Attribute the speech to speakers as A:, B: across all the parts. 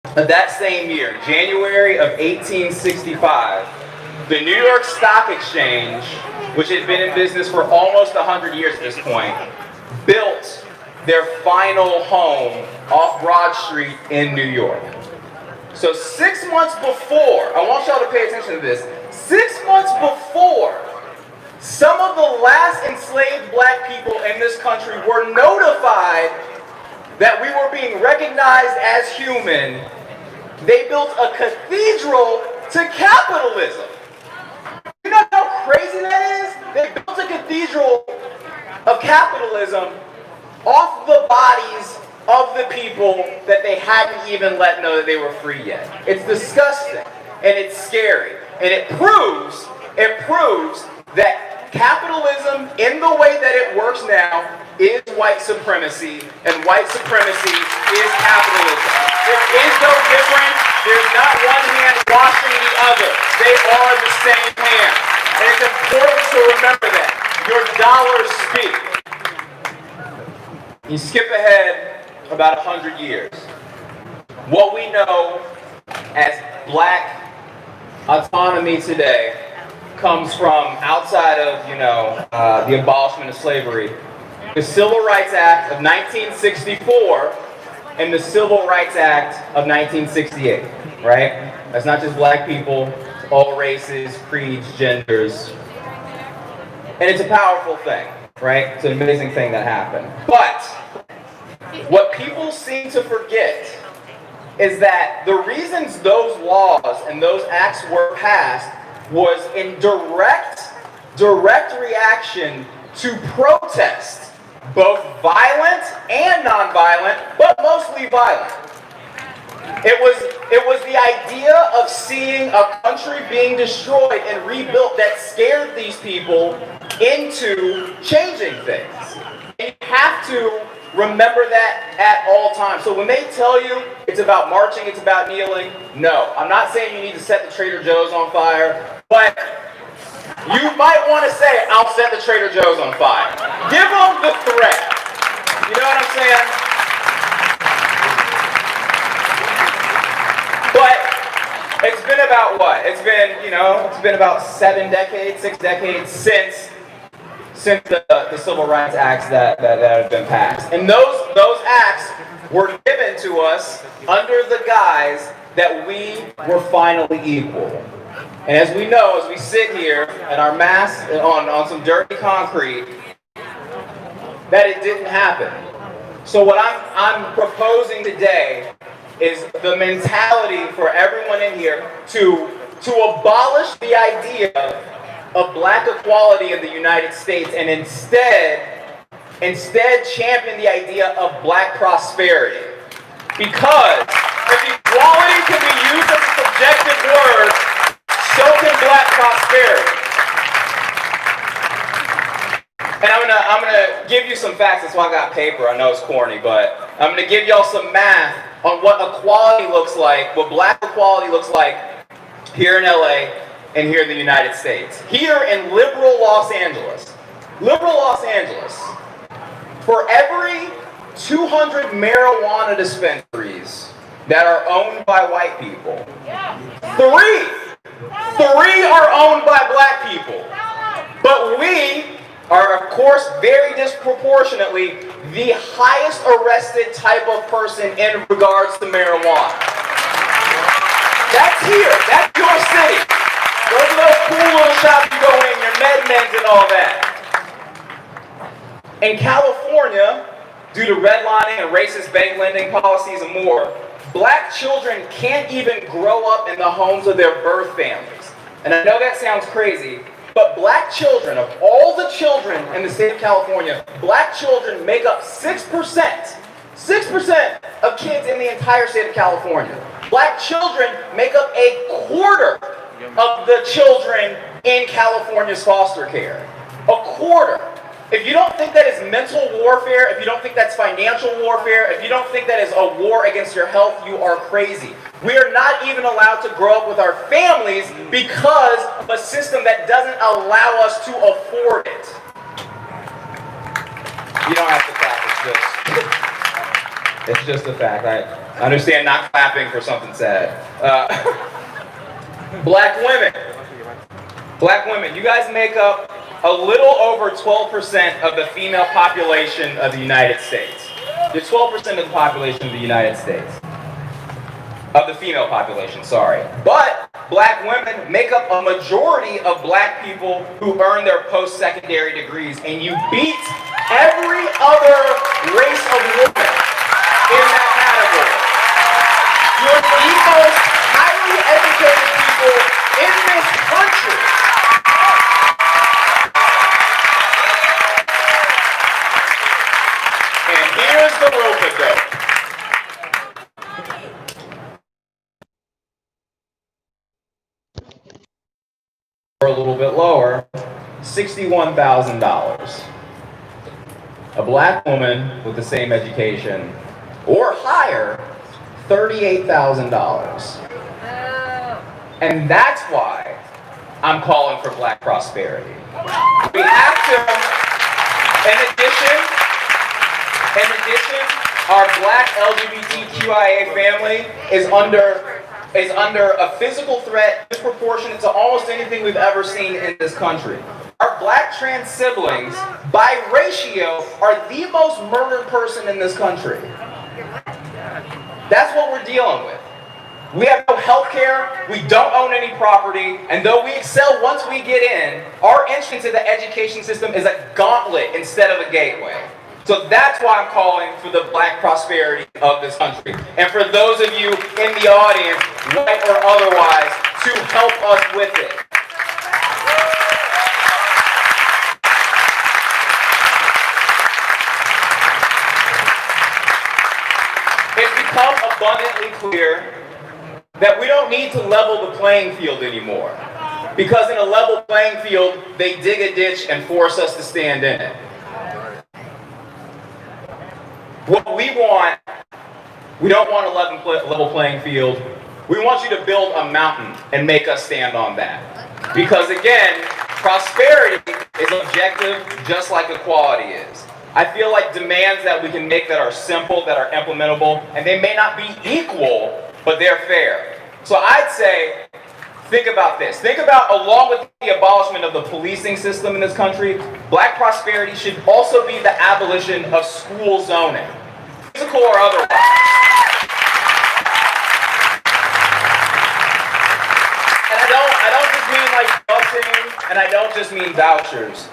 A: of that same year, January of 1865, the New York Stock Exchange, which had been in business for almost 100 years at this point, built their final home off Broad Street in New York. So 6 months before, I want y'all to pay attention to this, 6 months before some of the last enslaved black people in this country were notified that we were being recognized as human, they built a cathedral to capitalism. You know how crazy that is? They built a cathedral of capitalism off the bodies of the people that they hadn't even let know that they were free yet. It's disgusting and it's scary, and it proves that capitalism in the way that it works now is white supremacy, and white supremacy is capitalism. There is no difference. There's not one hand washing the other. They are the same hand. And it's important to remember that. Your dollars speak. You skip ahead about 100 years. What we know as black autonomy today comes from outside of, the abolishment of slavery. The Civil Rights Act of 1964 and the Civil Rights Act of 1968, right? That's not just black people, it's all races, creeds, genders. And it's a powerful thing, right? It's an amazing thing that happened. But what people seem to forget is that the reasons those laws and those acts were passed was in direct reaction to protest, both violent and nonviolent, but mostly violent. It was the idea of seeing a country being destroyed and rebuilt that scared these people into changing things. And you have to remember that at all times. So when they tell you it's about marching, it's about kneeling, no. I'm not saying you need to set the Trader Joe's on fire, but you might want to say, I'll set the Trader Joe's on fire. Give them the threat. You know what I'm saying? But it's been about what? It's been about 6 decades since the Civil Rights Acts that have been passed. And those acts were given to us under the guise that we were finally equal. And as we know, as we sit here at our mass on some dirty concrete, that it didn't happen. So what I'm proposing today is the mentality for everyone in here to abolish the idea of black equality in the United States and instead champion the idea of black prosperity. Because if equality can be used as a subjective word, so can black prosperity. And I'm gonna give you some facts. That's why I got paper. I know it's corny, but I'm gonna give y'all some math on what equality looks like, what black equality looks like here in LA and here in the United States. Here in liberal Los Angeles, for every 200 marijuana dispensaries that are owned by white people, three are owned by black people. But we are, of course, very disproportionately the highest arrested type of person in regards to marijuana. That's here. That's your city. Those are those cool little shops you go in, your MedMens and all that. In California, due to redlining and racist bank lending policies and more, black children can't even grow up in the homes of their birth families. And I know that sounds crazy, but black children, of all the children in the state of California, black children make up 6% of kids in the entire state of California. Black children make up a quarter of the children in California's foster care. A quarter. If you don't think that is mental warfare, if you don't think that's financial warfare, if you don't think that is a war against your health, you are crazy. We are not even allowed to grow up with our families because of a system that doesn't allow us to afford it. You don't have to clap, it's just. It's just a fact. I understand not clapping for something sad. Black women. Black women, you guys make up a little over 12% of the female population of the United States. You're 12% of the population of the United States. Of the female population, sorry. But black women make up a majority of black people who earn their post-secondary degrees, and you beat every other race of women in that category. You're the most highly educated people in this country. And here's the rope-a-dope. Or a little bit lower, $61,000. A black woman with the same education or higher, $38,000. And that's why I'm calling for black prosperity. We have to, in addition, our black LGBTQIA family is under a physical threat disproportionate to almost anything we've ever seen in this country. Our black trans siblings, by ratio, are the most murdered person in this country. That's what we're dealing with. We have no health care, we don't own any property, and though we excel once we get in, our entry into the education system is a gauntlet instead of a gateway. So that's why I'm calling for the black prosperity of this country. And for those of you in the audience, white or otherwise, to help us with it. It's become abundantly clear that we don't need to level the playing field anymore. Because in a level playing field, they dig a ditch and force us to stand in it. What we want, we don't want a level playing field. We want you to build a mountain and make us stand on that. Because again, prosperity is objective just like equality is. I feel like demands that we can make that are simple, that are implementable, and they may not be equal, but they're fair. So I'd say, think about this. Think about, along with the abolishment of the policing system in this country, black prosperity should also be the abolition of school zoning, physical or otherwise. And I don't just mean like busing, and I don't just mean vouchers.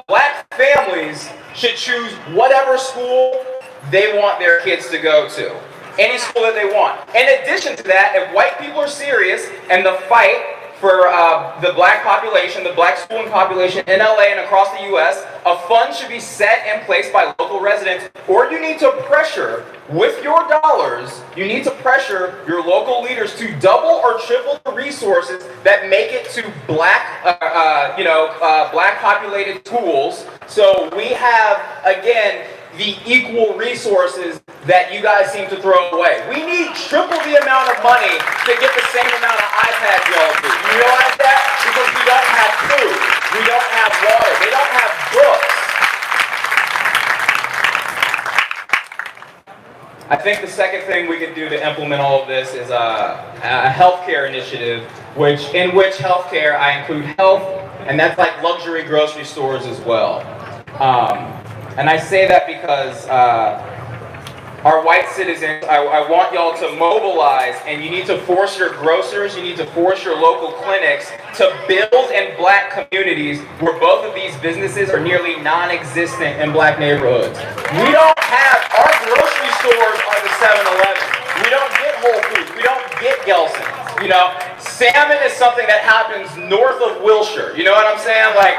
A: Black families should choose whatever school they want their kids to go to. Any school that they want. In addition to that, if white people are serious and the fight for the black population, the black schooling population in LA and across the US, a fund should be set in place by local residents, or you need to pressure, with your dollars, you need to pressure your local leaders to double or triple the resources that make it to black populated schools. So we have, again, the equal resources that you guys seem to throw away. We need triple the amount of money to get the same amount of iPads y'all do. You realize that? Because we don't have food, we don't have water, they don't have books. I think the second thing we could do to implement all of this is a healthcare initiative, in which healthcare I include health, and that's like luxury grocery stores as well. And I say that because our white citizens, I want y'all to mobilize, and you need to force your grocers, you need to force your local clinics to build in black communities where both of these businesses are nearly non-existent in black neighborhoods. We don't have, our grocery stores are the 7-Eleven. We don't get Whole Foods, we don't get Gelson's. You know, salmon is something that happens north of Wilshire. You know what I'm saying? Like,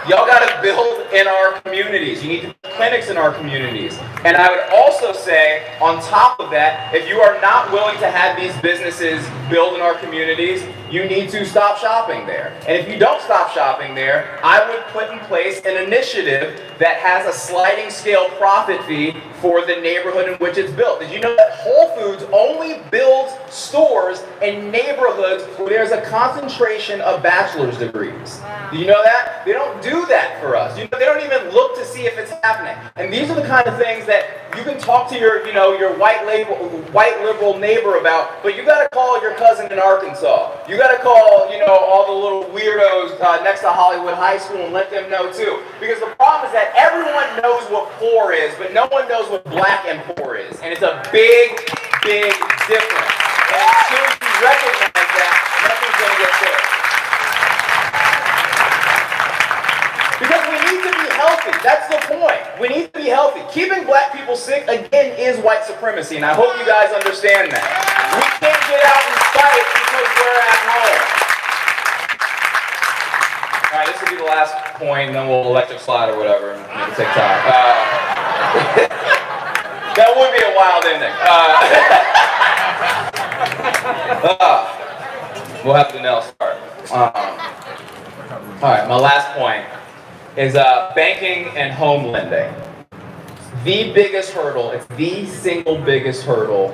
A: y'all gotta build in our communities. You need to build clinics in our communities. And I would also say, on top of that, if you are not willing to have these businesses build in our communities, you need to stop shopping there. And if you don't stop shopping there, I would put in place an initiative that has a sliding scale profit fee for the neighborhood in which it's built. Did you know that Whole Foods only builds stores in neighborhoods where there's a concentration of bachelor's degrees? Do you know that? They don't do that for us. You know, they don't even look to see if it's happening. happening. And these are the kind of things that you can talk to your, your white liberal neighbor about, but you got to call your cousin in Arkansas. You got to call, all the little weirdos next to Hollywood High School and let them know too. Because the problem is that everyone knows what poor is, but no one knows what black and poor is. And it's a big, big difference. And until you recognize that, nothing's going to get fixed. Because we need to be healthy. That's the point. We need to be healthy. Keeping black people sick, again, is white supremacy. And I hope you guys understand that. We can't get out and fight because we're at home. All right, this will be the last point, and then we'll electric slide or whatever. Make it take time. That would be a wild ending. We'll have the nail start. All right, my last point is banking and home lending. The biggest hurdle, it's the single biggest hurdle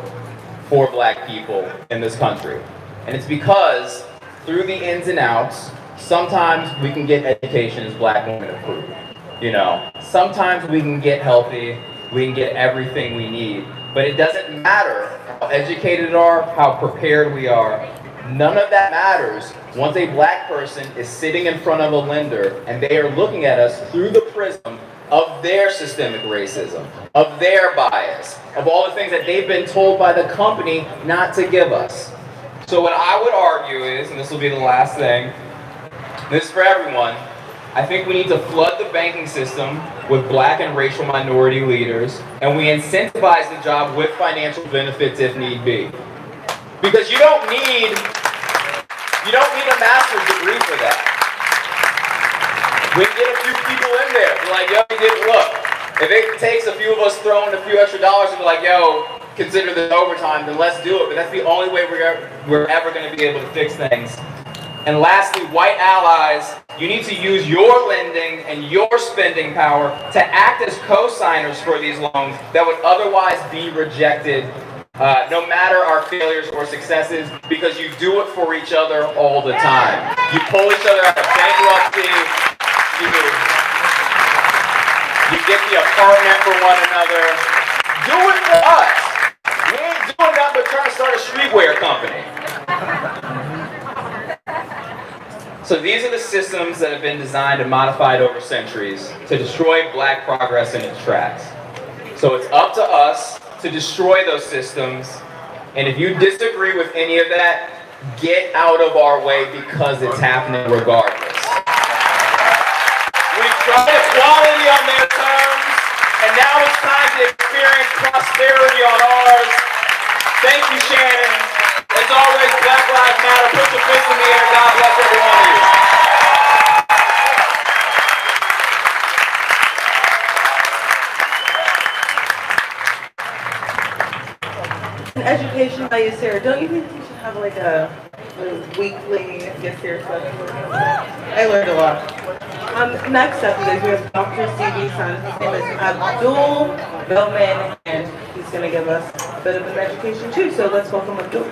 A: for black people in this country. And it's because through the ins and outs, sometimes we can get education as black women approved. Sometimes we can get healthy, we can get everything we need, but it doesn't matter how educated we are, how prepared we are. None of that matters once a black person is sitting in front of a lender and they are looking at us through the prism of their systemic racism, of their bias, of all the things that they've been told by the company not to give us. So what I would argue is, and this will be the last thing, this is for everyone, I think we need to flood the banking system with black and racial minority leaders, and we incentivize the job with financial benefits if need be. Because you don't need a master's degree for that. We can get a few people in there, be like, look, if it takes a few of us throwing a few extra dollars and be like, consider this overtime, then let's do it. But that's the only way we're ever going to be able to fix things. And lastly, white allies, you need to use your lending and your spending power to act as co-signers for these loans that would otherwise be rejected, no matter our failures or successes, because you do it for each other all the time. You pull each other out of bankruptcy, you get the apartment for one another. Do it for us. We ain't doing that but trying to start a streetwear company. So these are the systems that have been designed and modified over centuries to destroy black progress in its tracks. So it's up to us to destroy those systems, and if you disagree with any of that, get out of our way because it's happening regardless. We've tried equality on their terms, and now it's time to experience prosperity on ours. Thank you, Shannon. As always, Black Lives Matter. Put your fist in the air. God bless every one of you.
B: Education by you, Sarah. Don't you think you should have like a weekly Get Serious session? I learned a lot. Next up, we have Dr. Sebi son. His name is Abdul Bellman, and he's going to give us a bit of an education too. So let's welcome Abdul.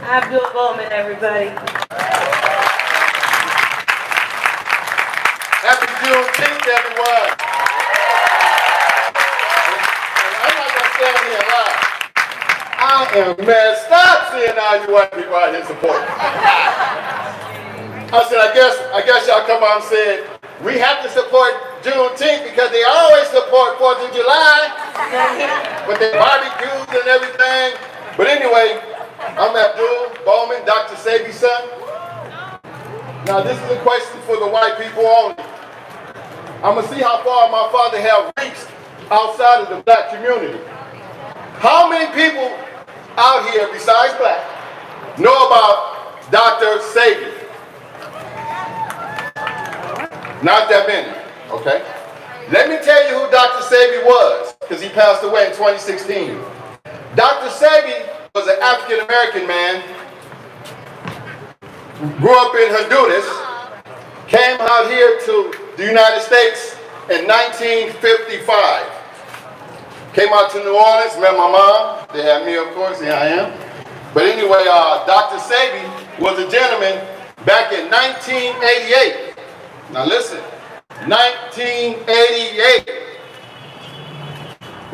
B: Abdul Bellman, everybody.
C: Happy Juneteenth, everyone. And I'm not going to stand here and lie. I am messed up seeing all you white people out here supporting. I said, I guess y'all come out and said, we have to support Juneteenth because they always support 4th of July with their barbecues and everything. But anyway, I'm Abdul Bowman, Dr. Sebi's son. Now this is a question for the white people only. I'm going to see how far my father has reached outside of the black community. How many people out here besides black know about Dr. Sebi? Not that many, okay? Let me tell you who Dr. Sebi was, because he passed away in 2016. Dr. Sebi was an African-American man, grew up in Honduras, came out here to the United States in 1955. Came out to New Orleans, met my mom. They had me, of course, here I am. But anyway, Dr. Sebi was a gentleman back in 1988. Now listen, 1988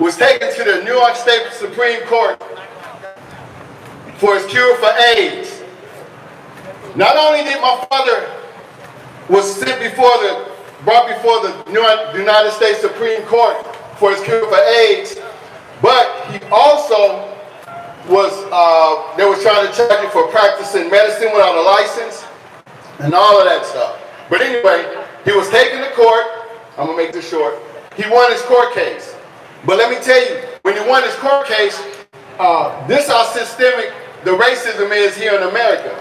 C: was taken to the New York State Supreme Court for his cure for AIDS. Not only did my father was brought before the United States Supreme Court for his cure for AIDS, but he also they was trying to charge him for practicing medicine without a license and all of that stuff. But anyway, he was taken to court. I'm gonna make this short. He won his court case. But let me tell you, when he won his court case, this how systemic the racism is here in America.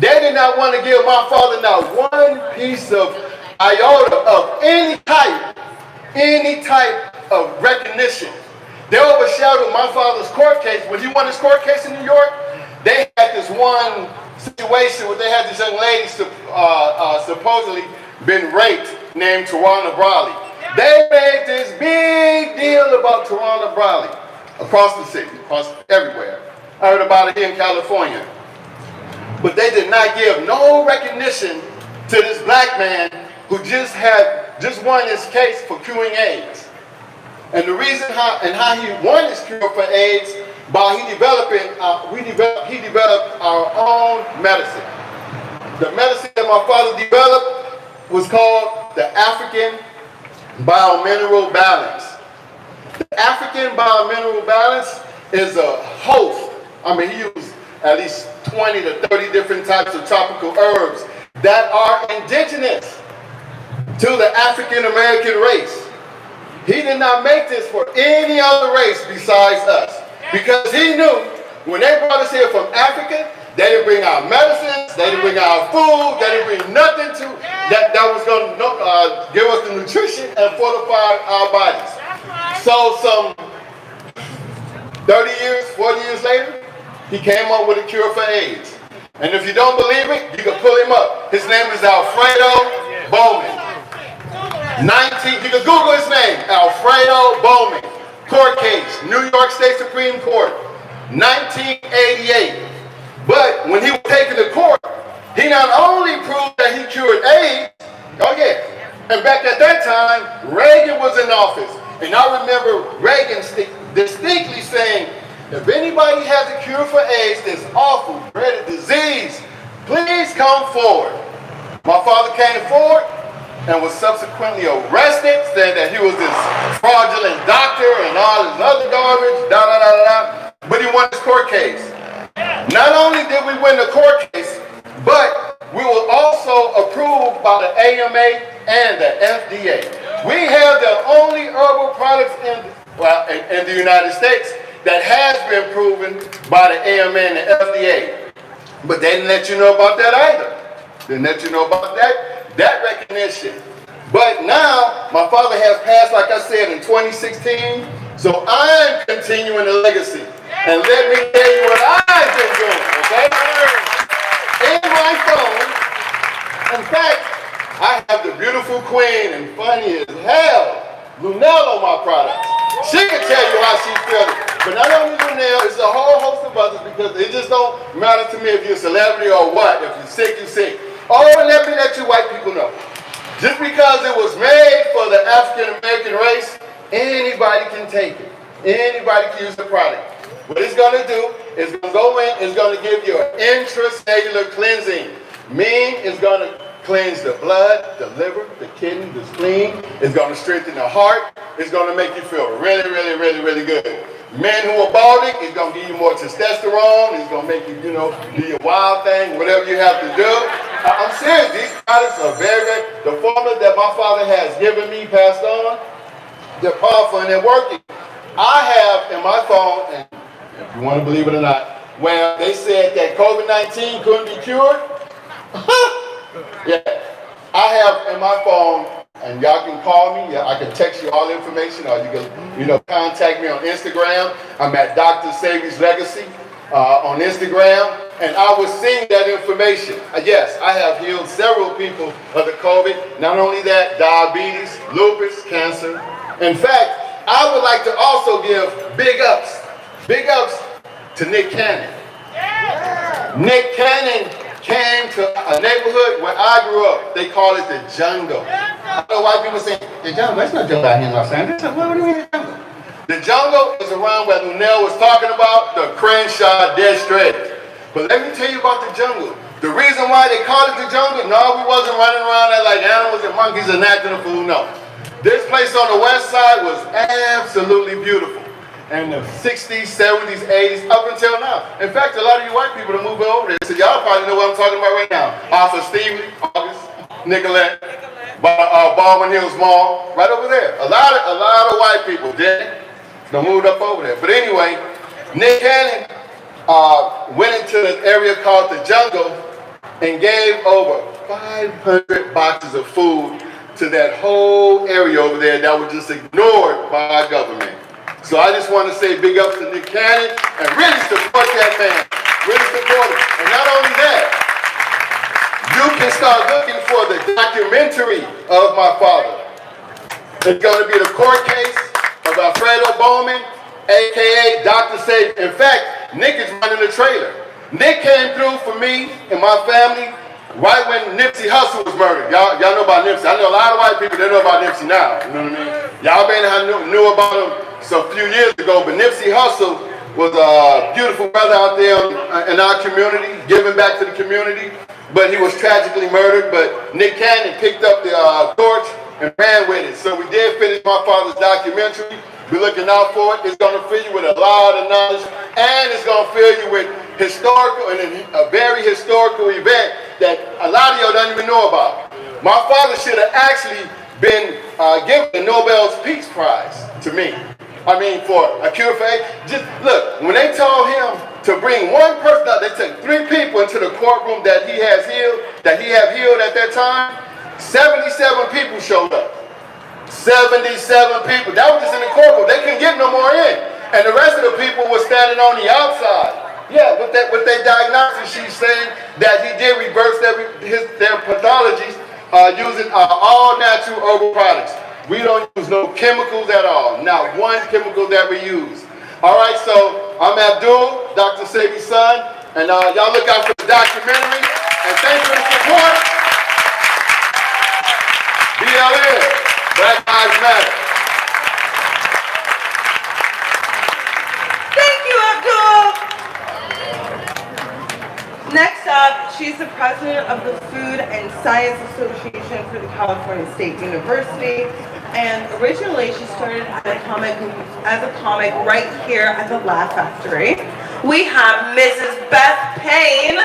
C: They did not want to give my father not one piece of iota of any type of recognition. They overshadowed my father's court case. When he won his court case in New York, they had this one situation where they had this young lady supposedly been raped named Tawana Brawley. They made this big deal about Tawana Brawley across the city, across everywhere. I heard about it here in California. But they did not give no recognition to this black man who just won his case for curing AIDS. And the reason how he won his cure for AIDS by he developed our own medicine. The medicine that my father developed was called the African Biomineral Balance. The African Biomineral Balance is a host. I mean, he used at least 20 to 30 different types of tropical herbs that are indigenous to the African American race. He did not make this for any other race besides us, because he knew when they brought us here from Africa, they didn't bring our medicines, they didn't bring our food, they didn't bring nothing that was going to give us the nutrition and fortify our bodies. So some 30 years, 40 years later, he came up with a cure for AIDS. And if you don't believe it, you can pull him up. His name is Alfredo Bowman. You can Google his name, Alfredo Bowman. Court case, New York State Supreme Court, 1988. But when he was taken to court, he not only proved that he cured AIDS, and back at that time, Reagan was in office. And I remember Reagan distinctly saying, if anybody has a cure for AIDS, this awful dreaded disease, please come forward. My father came forward and was subsequently arrested, saying that he was this fraudulent doctor and all this other garbage, but he won his court case. Not only did we win the court case, but we were also approved by the AMA and the FDA. We have the only herbal products in the United States that has been proven by the AMA and the FDA. But they didn't let you know about that either. Didn't let you know about that recognition. But now, my father has passed, like I said, in 2016, so I'm continuing the legacy. And let me tell you what I've been doing, okay? In my phone, in fact, I have the beautiful queen and funny as hell, Lunell, on my products. She can tell you how she feels. But not only Lunell, it's a whole host of others, because it just don't matter to me if you're a celebrity or what. If you're sick, you're sick. Oh, and let me let you white people know. Just because it was made for the African American race, anybody can take it. Anybody can use the product. What it's going to do is going to go in, it's going to give you an intracellular cleansing. Meaning it's going to cleanse the blood, the liver, the kidney, the spleen. It's going to strengthen the heart. It's going to make you feel really, really, really, really good. Men who are balding, it's going to give you more testosterone. It's going to make you, do your wild thing, whatever you have to do. I'm serious. These products are very, the formula that my father has given me, passed on, they're powerful and they're working. I have in my phone, and if you want to believe it or not, where they said that COVID-19 couldn't be cured. Yeah, I have in my phone, and y'all can call me. I can text you all the information, or you can, contact me on Instagram. I'm at Dr. Sebi's Legacy on Instagram, and I was seeing that information. Yes, I have healed several people of the COVID. Not only that, diabetes, lupus, cancer. In fact, I would like to also give big ups to Nick Cannon. Nick Cannon came to a neighborhood where I grew up. They call it the jungle. I know white people say, the jungle, that's not jungle out here in Los Angeles. What do you mean the jungle? The jungle is around where Lunel was talking about, the Crenshaw district. But let me tell you about the jungle. The reason why they call it the jungle, no, we wasn't running around there like animals and monkeys and acting a fool, no. This place on the west side was absolutely beautiful. In the 60s, 70s, 80s, up until now. In fact, a lot of you white people are moving over there. So y'all probably know what I'm talking about right now. Also Stevie, August, Nicolette, Baldwin Hills Mall, right over there. A lot of white people did. They moved up over there. But anyway, Nick Cannon went into an area called the jungle and gave over 500 boxes of food to that whole area over there that was just ignored by our government. So I just want to say big ups to Nick Cannon and really support that man. Really support him. And not only that, you can start looking for the documentary of my father. It's going to be the court case of Alfredo Bowman, aka Dr. Sebi. In fact, Nick is running the trailer. Nick came through for me and my family right when Nipsey Hussle was murdered. Y'all know about Nipsey. I know a lot of white people, they know about Nipsey now. You know what I mean? Y'all may not knew about him a few years ago, but Nipsey Hussle was a beautiful brother out there in our community, giving back to the community. But he was tragically murdered. But Nick Cannon picked up the torch and ran with it. So we did finish my father's documentary. Be looking out for it. It's going to fill you with a lot of knowledge, and it's going to fill you with historical and a very historical event that a lot of y'all don't even know about. My father should have actually been given the Nobel Peace Prize to me. I mean, for a cure for AIDS. Just look, when they told him to bring one person out, they took 3 people into the courtroom that he had healed at that time. 77 people showed up. 77 people. That was just in the courtroom. They couldn't get no more in. And the rest of the people were standing on the outside. Yeah, with their diagnosis, she's saying that he did reverse their pathologies using all natural herbal products. We don't use no chemicals at all. Not one chemical that we use. All right, so I'm Abdul, Dr. Sebi's son, and y'all look out for the documentary. And thanks for the support. BLM, Black Lives Matter.
B: Thank you, Abdul. Next up, she's the president of the Food and Science Association for the California State University. And originally, she started as a comic right here at the Laugh Factory. We have Mrs. Beth Payne.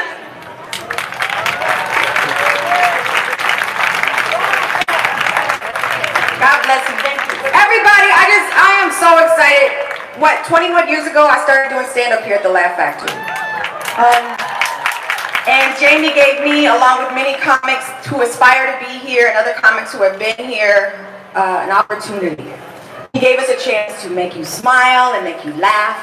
D: God bless you. Everybody, I am so excited. 21 years ago, I started doing stand-up here at the Laugh Factory. And Jamie gave me, along with many comics who aspire to be here and other comics who have been here, an opportunity. He gave us a chance to make you smile and make you laugh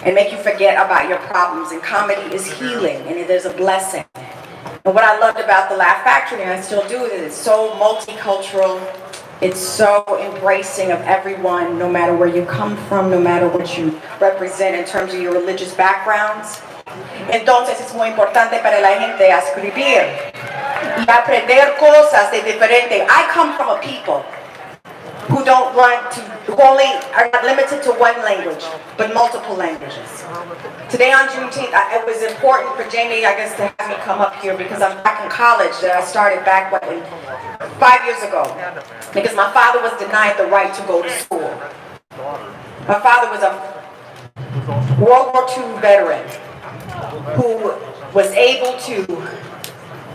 D: and make you forget about your problems. And comedy is healing, and it is a blessing. And what I loved about the Laugh Factory, and I still do, is it's so multicultural. It's so embracing of everyone, no matter where you come from, no matter what you represent in terms of your religious backgrounds. Entonces es muy importante para la gente escribir y aprender cosas de diferente. I come from a people who don't want to, who only are not limited to one language, but multiple languages. Today on Juneteenth, it was important for Jamie, I guess, to have me come up here because I'm back in college that I started back 5 years ago. Because my father was denied the right to go to school. My father was a World War II veteran who was able to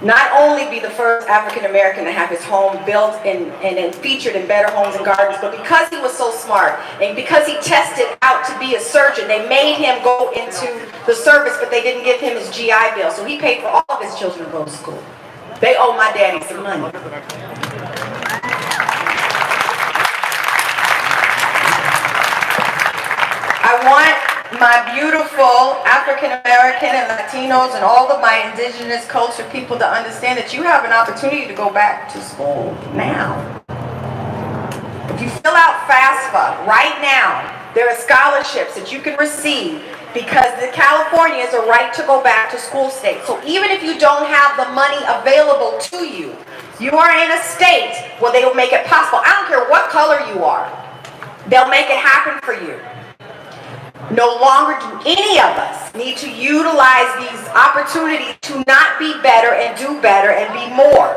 D: not only be the first African American to have his home built and featured in Better Homes and Gardens, but because he was so smart and because he tested out to be a surgeon, they made him go into the service, but they didn't give him his GI Bill. So he paid for all of his children to go to school. They owe my daddy some money. I want my beautiful African American and Latinos and all of my indigenous culture people to understand that you have an opportunity to go back to school now. If you fill out FAFSA right now, there are scholarships that you can receive because California is a right to go back to school state. So even if you don't have the money available to you, you are in a state where they will make it possible. I don't care what color you are. They'll make it happen for you. No longer do any of us need to utilize these opportunities to not be better and do better and be more.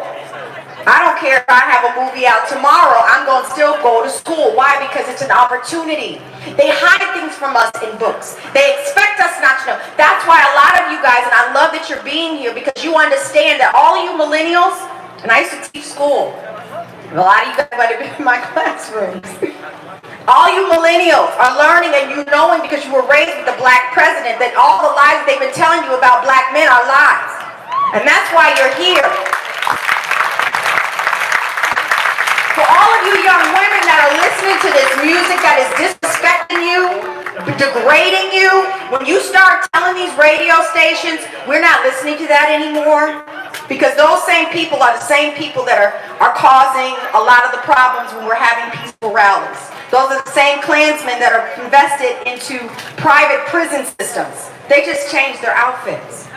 D: I don't care if I have a movie out tomorrow, I'm going to still go to school. Why? Because it's an opportunity. They hide things from us in books. They expect us not to know. That's why a lot of you guys, and I love that you're being here, because you understand that all you millennials, and I used to teach school, a lot of you guys might have been in my classrooms. All you millennials are learning and you knowing, because you were raised with the black president, that all the lies they've been telling you about black men are lies. And that's why you're here. For all of you young women that are listening to this music that is disrespecting you, degrading you, when you start telling these radio stations, we're not listening to that anymore, because those same people are the same people that are causing a lot of the problems when we're having peaceful rallies. Those are the same Klansmen that are invested into private prison systems. They just changed their outfits.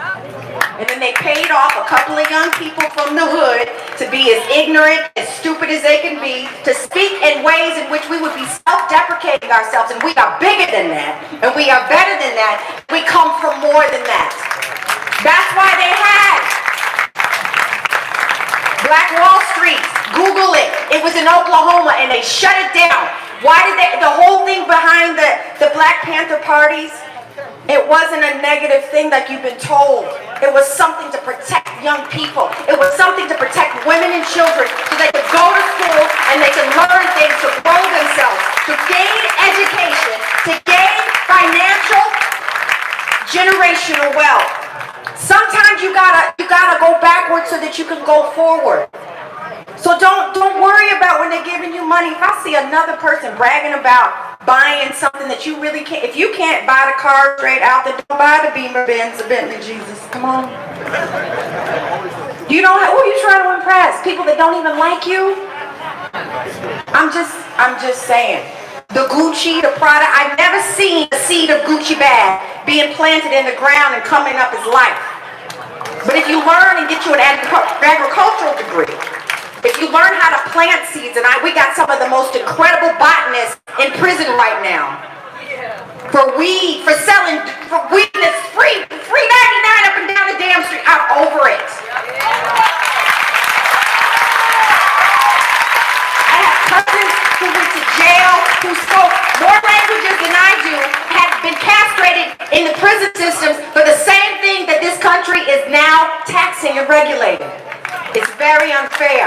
D: And then they paid off a couple of young people from the hood to be as ignorant, as stupid as they can be, to speak in ways in which we would be self-deprecating ourselves, and we are bigger than that, and we are better than that. We come from more than that. That's why they had Black Wall Street. Google it. It was in Oklahoma, and they shut it down. Why did they? The whole thing behind the Black Panther parties, it wasn't a negative thing like you've been told. It was something to protect young people. It was something to protect women and children so they could go to school and they could learn things to grow themselves, to gain education, to gain financial generational wealth. Sometimes you gotta go backwards so that you can go forward. So don't worry about when they're giving you money. If I see another person bragging about buying something that you really can't, if you can't buy the car straight out, then don't buy the Beamer, Benz, the Bentley, Jesus. Come on. You don't have, who are you trying to impress? People that don't even like you? I'm just saying. The Gucci, the Prada, I've never seen a seed of Gucci bag being planted in the ground and coming up as life. But if you learn and get you an agricultural degree, if you learn how to plant seeds, and we got some of the most incredible botanists in prison right now for weed, for selling for weed that's free 99 up and down the damn street. I'm over it. I have cousins who went to jail, who spoke more languages than I do, have been castrated in the prison systems for the same thing that this country is now taxing and regulating. It's very unfair.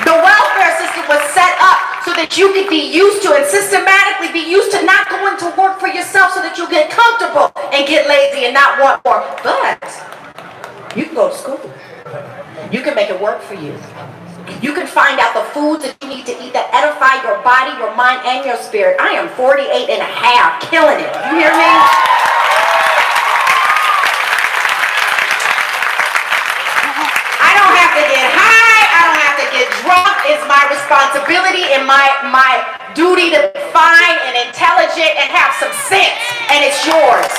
D: The welfare system was set up so that you could be used to and systematically be used to not going to work for yourself so that you get comfortable and get lazy and not want more. But you can go to school. You can make it work for you. You can find out the foods that you need to eat that edify your body, your mind, and your spirit. I am 48 and a half, killing it. You hear me? I don't have to get high. I don't have to get drunk. It's my responsibility and my duty to be fine and intelligent and have some sense. And it's yours.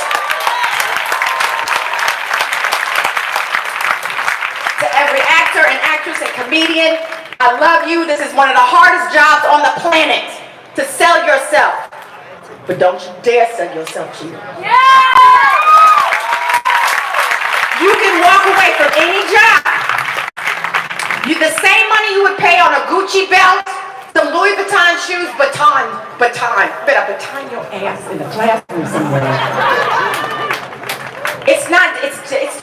D: To every actor and actress and comedian, I love you. This is one of the hardest jobs on the planet, to sell yourself. But don't you dare sell yourself cheap. Yeah! You can walk away from any job. The same money you would pay on a Gucci belt, some Louis Vuitton shoes, baton. Better baton your ass in the classroom somewhere. It's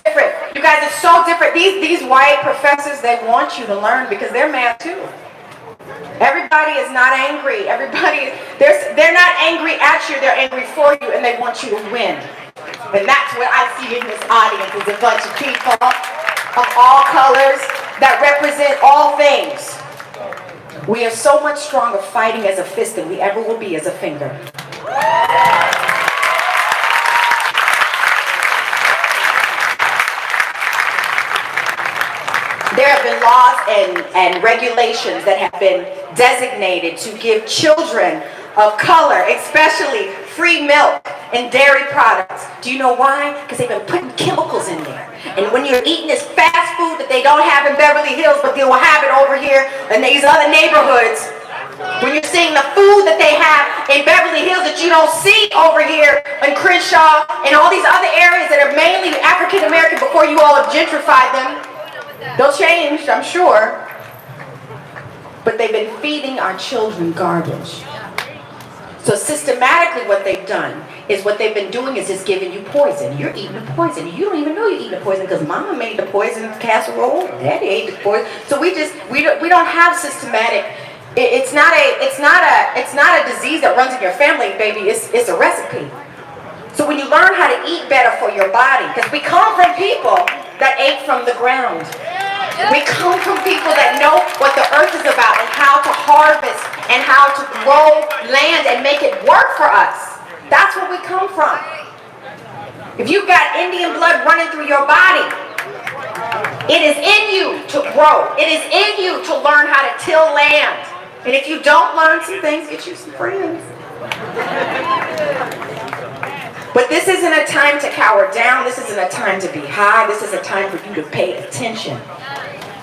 D: different. You guys, it's so different. These white professors, they want you to learn because they're mad too. Everybody is not angry. They're not angry at you, they're angry for you, and they want you to win. And that's what I see in this audience, is a bunch of people of all colors that represent all things. We are so much stronger fighting as a fist than we ever will be as a finger. There have been laws and regulations that have been designated to give children of color, especially free milk and dairy products. Do you know why? Because they've been putting chemicals in there. And when you're eating this fast food that they don't have in Beverly Hills, but they will have it over here in these other neighborhoods, when you're seeing the food that they have in Beverly Hills that you don't see over here in Crenshaw and all these other areas that are mainly African American before you all have gentrified them, they'll change, I'm sure. But they've been feeding our children garbage. So systematically what they've done is what they've been doing is just giving you poison. You're eating the poison. You don't even know you're eating the poison because mama made the poison casserole, daddy ate the poison. So we don't have systematic. It's not a disease that runs in your family, baby. It's a recipe. So when you learn how to eat better for your body, because we come from people that ate from the ground. We come from people that know what the earth is about and how to harvest and how to grow land and make it work for us. That's where we come from. If you've got Indian blood running through your body, it is in you to grow. It is in you to learn how to till land. And if you don't learn some things, get you some friends. But this isn't a time to cower down. This isn't a time to be high. This is a time for you to pay attention.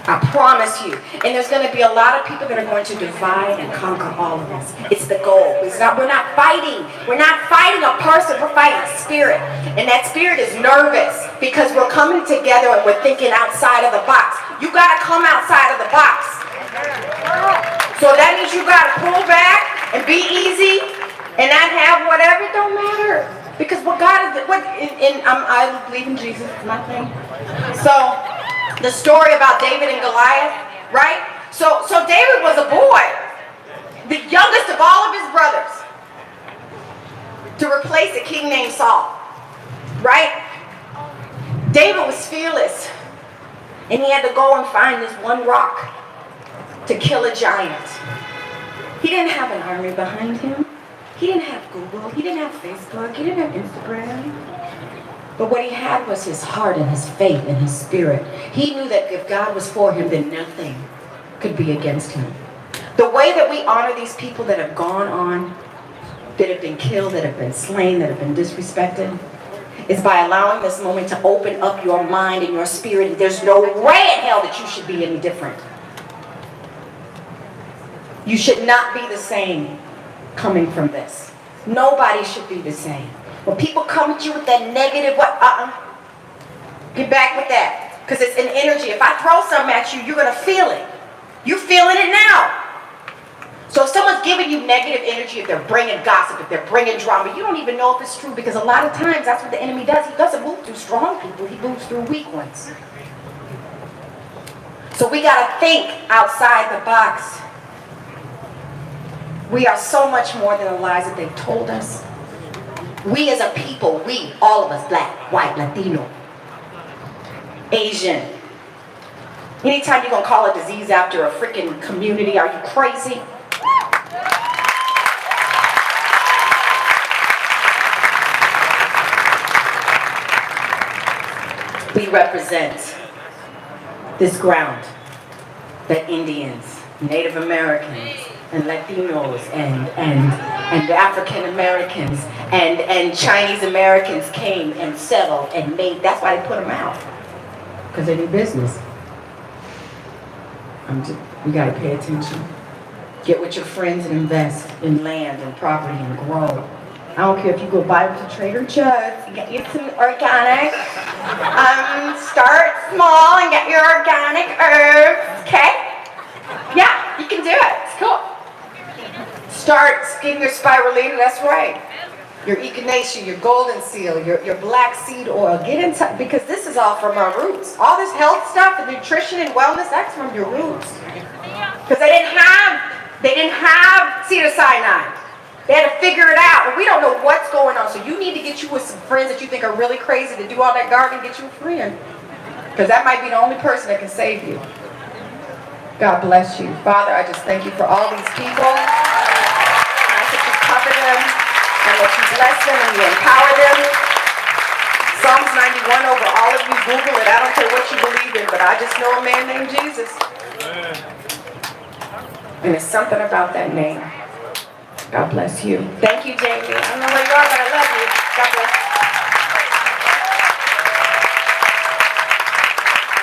D: I promise you. And there's going to be a lot of people that are going to divide and conquer all of us. It's the goal. We're not fighting. We're not fighting a person. We're fighting a spirit. And that spirit is nervous because we're coming together and we're thinking outside of the box. You got to come outside of the box. So that means you got to pull back and be easy and not have whatever. It don't matter. Because what God is, I believe in Jesus, my thing. So, the story about David and Goliath, right? So David was a boy, the youngest of all of his brothers, to replace a king named Saul, right? David was fearless, and he had to go and find this one rock to kill a giant. He didn't have an army behind him. He didn't have Google. He didn't have Facebook. He didn't have Instagram. But what he had was his heart and his faith and his spirit. He knew that if God was for him, then nothing could be against him. The way that we honor these people that have gone on, that have been killed, that have been slain, that have been disrespected, is by allowing this moment to open up your mind and your spirit. There's no way in hell that you should be any different. You should not be the same coming from this. Nobody should be the same. When people come at you with that negative, get back with that. Because it's an energy. If I throw something at you, you're going to feel it. You're feeling it now. So if someone's giving you negative energy, if they're bringing gossip, if they're bringing drama, you don't even know if it's true. Because a lot of times, that's what the enemy does. He doesn't move through strong people. He moves through weak ones. So we got to think outside the box. We are so much more than the lies that they've told us. We as a people, all of us, black, white, Latino, Asian. Anytime you're going to call a disease after a freaking community, are you crazy? We represent this ground that Indians, Native Americans, and Latinos and African Americans and Chinese Americans came and settled and made. That's why they put them out, because they do business. We got to pay attention. Get with your friends and invest in land and property and grow. I don't care if you go buy with your Trader Joe's, get you some organic. Start small and get your organic herbs, okay? Yeah, you can do it. It's cool. Start getting your spirulina, that's right. Your echinacea, your golden seal, your black seed oil. Get in touch, because this is all from our roots. All this health stuff and nutrition and wellness, that's from your roots. Because they didn't have cyanide. They had to figure it out, and we don't know what's going on. So you need to get you with some friends that you think are really crazy to do all that gardening. Get you a friend, because that might be the only person that can save you. God bless you. Father, I just thank you for all these people. I ask that you cover them, and that you bless them, and you empower them. Psalms 91 over all of you. Google it. I don't care what you believe in, but I just know a man named Jesus. And there's something about that name.
B: God bless you.
D: Thank you, Jamie. I don't know where you are, but I love you. God bless.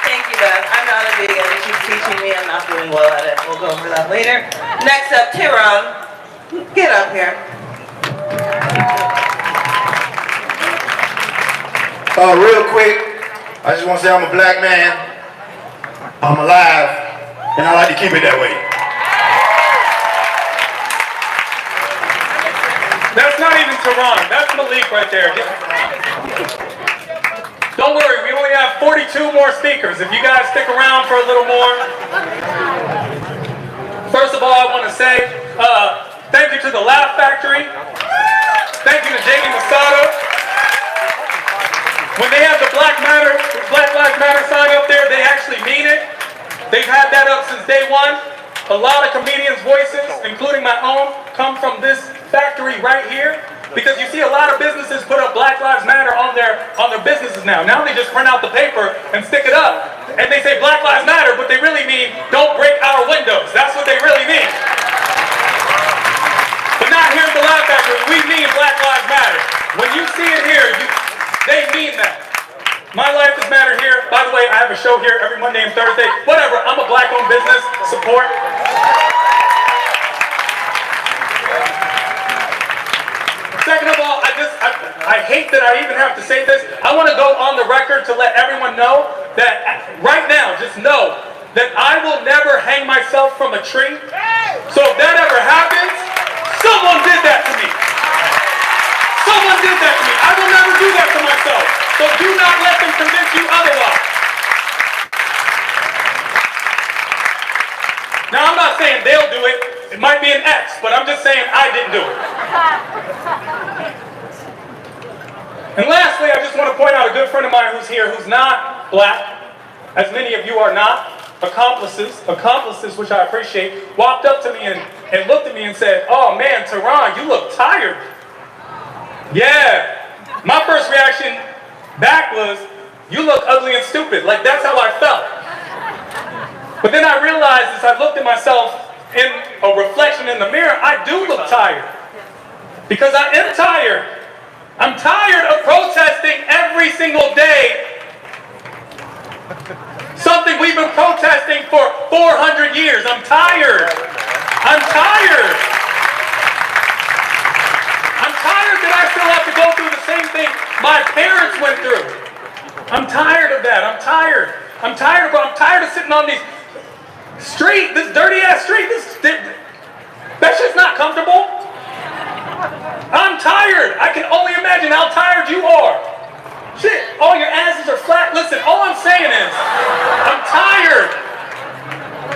B: Thank you, Beth. I'm not a vegan, and she's teaching me. I'm not doing well at it. We'll go over that later. Next up, Tehran. Get up here.
E: Real quick, I just want to say I'm a black man. I'm alive, and I like to keep it that way.
F: That's not even Tehran. That's Malik right there. Don't worry, we only have 42 more speakers. If you guys stick around for a little more. First of all, I want to say thank you to the Laugh Factory. Thank you to Jamie Masada. When they have the Black Lives Matter sign up there, they actually mean it. They've had that up since day one. A lot of comedians' voices, including my own, come from this factory right here. Because you see a lot of businesses put up Black Lives Matter on their businesses now. Now they just print out the paper and stick it up. And they say Black Lives Matter, but they really mean don't break our windows. That's what they really mean. But not here at the Laugh Factory. We mean Black Lives Matter. When you see it here, they mean that. My life does matter here. By the way, I have a show here every Monday and Thursday. Whatever, I'm a black-owned business. Support. Second of all, I hate that I even have to say this. I want to go on the record to let everyone know that right now, just know that I will never hang myself from a tree. So if that ever happens, someone did that to me. Someone did that to me. I will never do that to myself. So do not let them convince you otherwise. Now I'm not saying they'll do it. It might be an X, but I'm just saying I didn't do it. And lastly, I just want to point out a good friend of mine who's here, who's not black, as many of you are not, accomplices, which I appreciate, walked up to me and looked at me and said, "Oh man, Tehran, you look tired." Yeah. My first reaction back was, "You look ugly and stupid." Like, that's how I felt. But then I realized as I looked at myself in a reflection in the mirror, I do look tired. Because I am tired. I'm tired of protesting every single day something we've been protesting for 400 years. I'm tired. I'm tired. I'm tired that I still have to go through the same thing my parents went through. I'm tired of that. I'm tired. I'm tired of sitting on these street, this dirty ass street. That shit's not comfortable. I'm tired. I can only imagine how tired you are. Shit, all your asses are flat. Listen, all I'm saying is, I'm tired.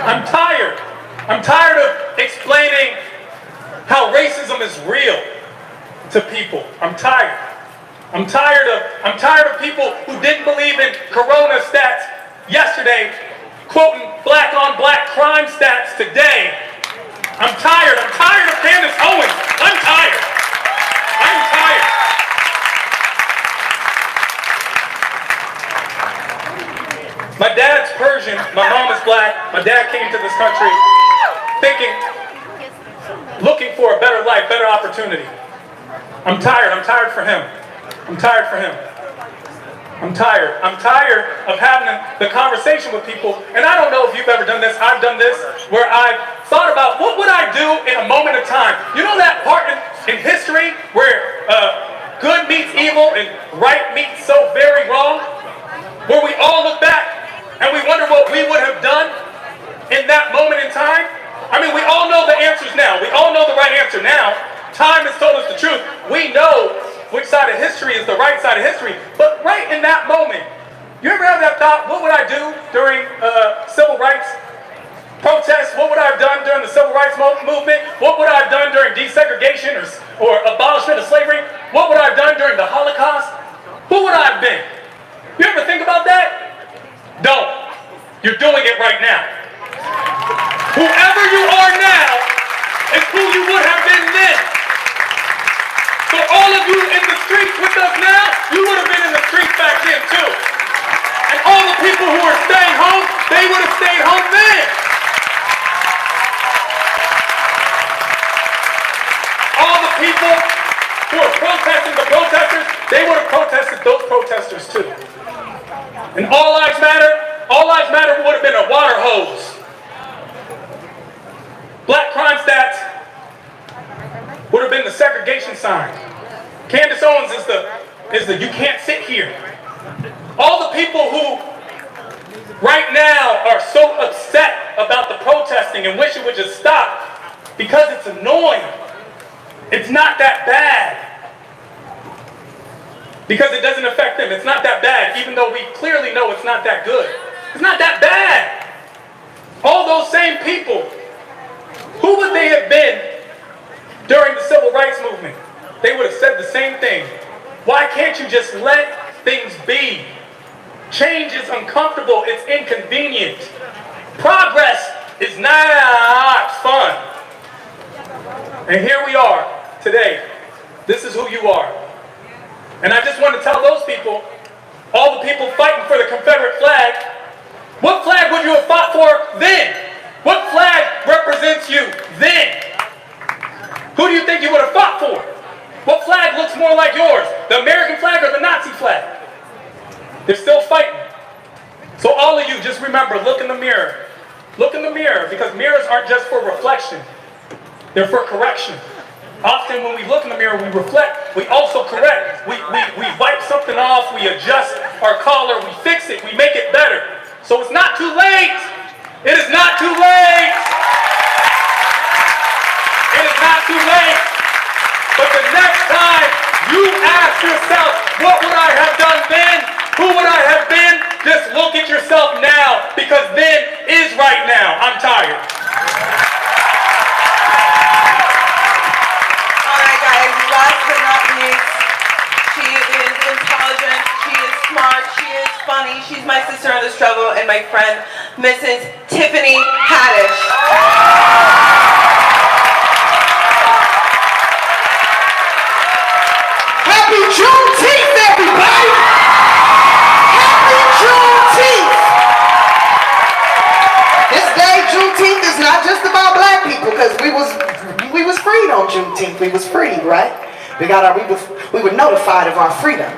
F: I'm tired. I'm tired of explaining how racism is real to people. I'm tired. I'm tired of people who didn't believe in corona stats yesterday quoting black on black crime stats today. I'm tired. I'm tired of Candace Owens. I'm tired. I'm tired. My dad's Persian, my mom is black. My dad came to this country looking for a better life, better opportunity. I'm tired. I'm tired for him. I'm tired for him. I'm tired. I'm tired of having the conversation with people, and I don't know if you've ever done this. I've done this, where I've thought about what would I do in a moment of time. You know that part in history where good meets evil and right meets so very wrong? Where we all look back and we wonder what we would have done in that moment in time? I mean, we all know the answers now. We all know the right answer now. Time has told us the truth. We know which side of history is the right side of history. But right in that moment, you ever have that thought, what would I do during civil rights protests? What would I have done during the civil rights movement? What would I have done during desegregation or abolishment of slavery? What would I have done during the Holocaust? Who would I have been? You ever think about that? Don't. You're doing it right now. Whoever you are now is who you would have been then. So all of you in the streets with us now, you would have been in the streets back then too. And all the people who are staying home, they would have stayed home then. people who are protesting the protesters, they would have protested those protesters too. And all lives matter would have been a water hose. Black crime stats would have been the segregation sign. Candace Owens is the you can't sit here. All the people who right now are so upset about the protesting and wish it would just stop because it's annoying. It's not that bad. Because it doesn't affect them. It's not that bad, even though we clearly know it's not that good. It's not that bad. All those same people, who would they have been during the civil rights movement? They would have said the same thing. Why can't you just let things be? Change is uncomfortable, it's inconvenient. Progress is not fun. And here we are today. This is who you are. And I just want to tell those people, all the people fighting for the Confederate flag, what flag would you have fought for then? What flag represents you then? Who do you think you would have fought for? What flag looks more like yours? The American flag or the Nazi flag? They're still fighting. So all of you, just remember, look in the mirror. Look in the mirror, because mirrors aren't just for reflection. They're for correction. Often when we look in the mirror, we reflect, we also correct. We wipe something off, we adjust our collar, we fix it, we make it better. So it's not too late. It is not too late. It is not too late. But the next time you ask yourself, what would I have done then? Who would I have been? Just look at yourself now, because then is right now. I'm tired.
B: All right, guys, last but not least, she is intelligent, she is smart, she is funny, she's my sister in the struggle, and my friend, Mrs. Tiffany Haddish.
G: Happy Juneteenth, everybody! Happy Juneteenth! This day, Juneteenth, is not just about black people, because we was freed on Juneteenth. We was freed, right? We were notified of our freedom,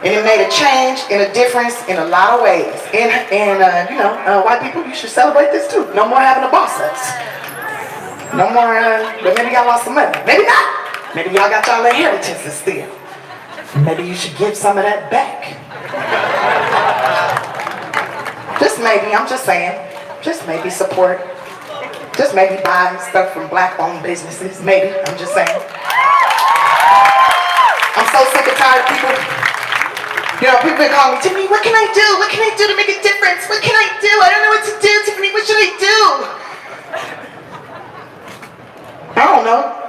G: and it made a change and a difference in a lot of ways. And white people, you should celebrate this too. No more having to boss us. No more. But maybe y'all lost some money. Maybe not. Maybe y'all got y'all inheritances still. Maybe you should give some of that back. Just maybe, I'm just saying, just maybe support, just maybe buy stuff from black-owned businesses, maybe, I'm just saying. I'm so sick and tired of people, people been calling me, Tiffany, what can I do? What can I do to make a difference? What can I do? I don't know what to do, Tiffany, what should I do? I don't know.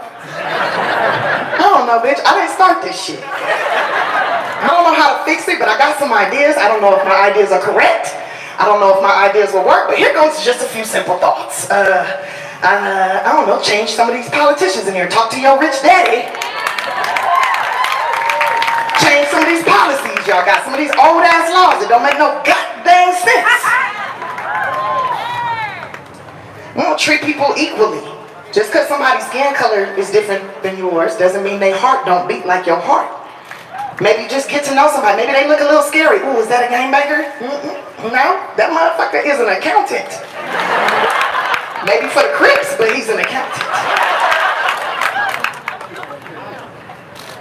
G: Bitch. I didn't start this shit. I don't know how to fix it, but I got some ideas. I don't know if my ideas are correct. I don't know if my ideas will work, but here goes just a few simple thoughts. I don't know, change some of these politicians in here. Talk to your rich daddy. Change some of these policies y'all got. Some of these old-ass laws that don't make no goddamn sense. We don't treat people equally. Just because somebody's skin color is different than yours doesn't mean their heart don't beat like your heart. Maybe just get to know somebody. Maybe they look a little scary. Ooh, is that a gangbanger? No, that motherfucker is an accountant. Maybe for the Crips, but he's an accountant.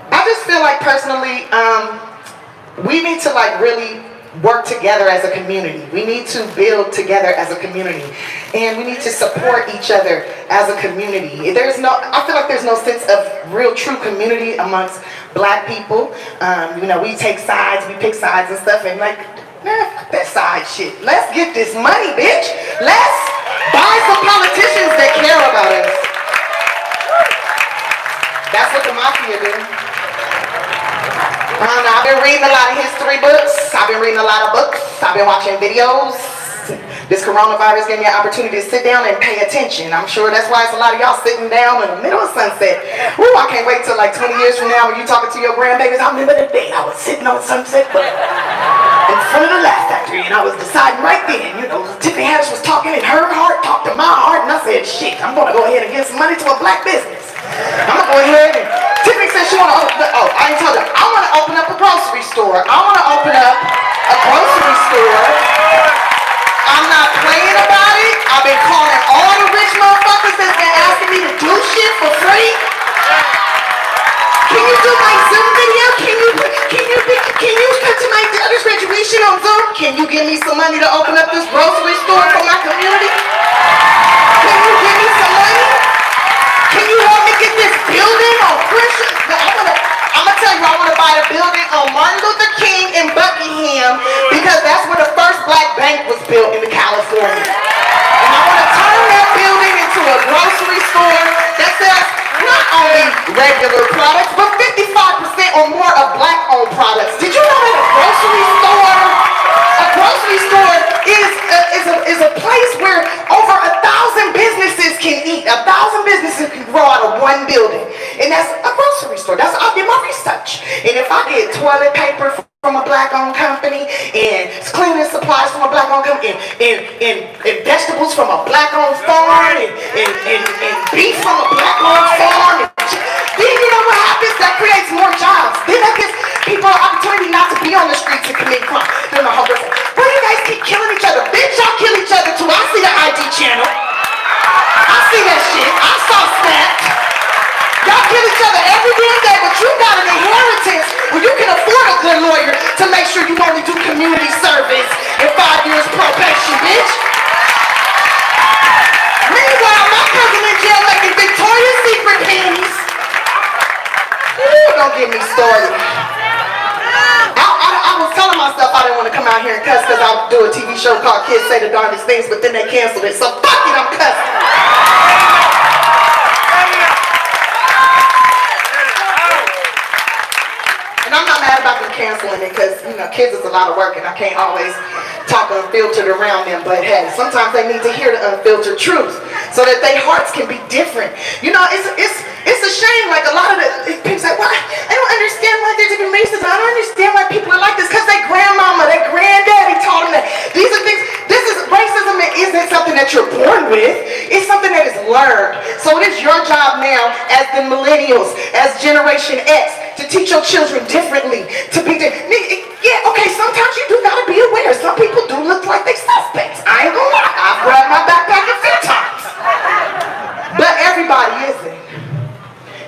G: I just feel like personally, we need to really work together as a community. We need to build together as a community. And we need to support each other as a community. I feel like there's no sense of real true community amongst black people. We take sides, we pick sides and stuff, and fuck that side shit. Let's get this money, bitch. Let's buy some politicians that care about us. That's what the mafia do. I've been reading a lot of history books. I've been reading a lot of books. I've been watching videos. This coronavirus gave me an opportunity to sit down and pay attention. I'm sure that's why it's a lot of y'all sitting down in the middle of sunset. Ooh, I can't wait till 20 years from now when you talking to your grandbabies. I remember the day I was sitting on Sunset Boulevard in front of the Laugh Factory, and I was deciding right then, Tiffany Haddish was talking, and her heart talked to my heart, and I said, shit, I'm gonna go ahead and give some money to a black business. I'm gonna go ahead and Tiffany said she wanna open, oh, I ain't told her. I wanna open up a grocery store. I wanna open up a grocery store. I'm not playing about it. I've been calling all the rich motherfuckers that's been asking me to do shit for free. Can you do my Zoom video? Can you come to my daughter's graduation on Zoom? Can you give me some money to open up this grocery store for my community? Can you give me some money? Can you help me get this building on Christian? I'm gonna tell you, I wanna buy a building on Martin Luther King in Buckingham because that's where the first black bank was built in California. And I wanna turn that building into a grocery store that sells not only regular products, but 55% or more of black-owned products. Did you know that a grocery store is a place where over 1,000 businesses can eat. 1,000 businesses can grow out of one building. And that's a grocery store. That's I did my research. And if I get toilet paper from a black-owned company, and cleaning supplies from a black-owned company, and vegetables from a black-owned farm, and beef from a black-owned farm, then you know what happens? That creates more jobs. Then that gives people an opportunity not to be on the streets and commit crime. Then my husband said, why you guys keep killing each other? Bitch, y'all kill each other too. I see the ID channel. I see that shit. I saw Snap. Y'all kill each other every damn day, but you got an inheritance where you can afford a good lawyer to make sure you only do community service and 5 years probation, bitch. Meanwhile, my cousin in jail making Victoria's Secret panties. Ooh, don't get me started. I was telling myself I didn't want to come out here and cuss because I'll do a TV show called Kids Say the Darndest Things, but then they canceled it, so fuck it, I'm cussing. I'm not mad about them canceling it because, you know, kids is a lot of work and I can't always talk unfiltered around them. But hey, sometimes they need to hear the unfiltered truth so that their hearts can be different. You know, it's a shame. Like a lot of the people say, well, I don't understand why there's different races. I don't understand why people are like this because their grandmama, their granddaddy taught them that. These are things. Racism isn't something that you're born with. It's something that is learned. So it is your job now as the millennials, as Generation X, to teach your children differently, to be yeah, okay, sometimes you do gotta be aware. Some people do look like they suspects. I ain't gonna lie. I've grabbed my backpack a few times. But everybody isn't.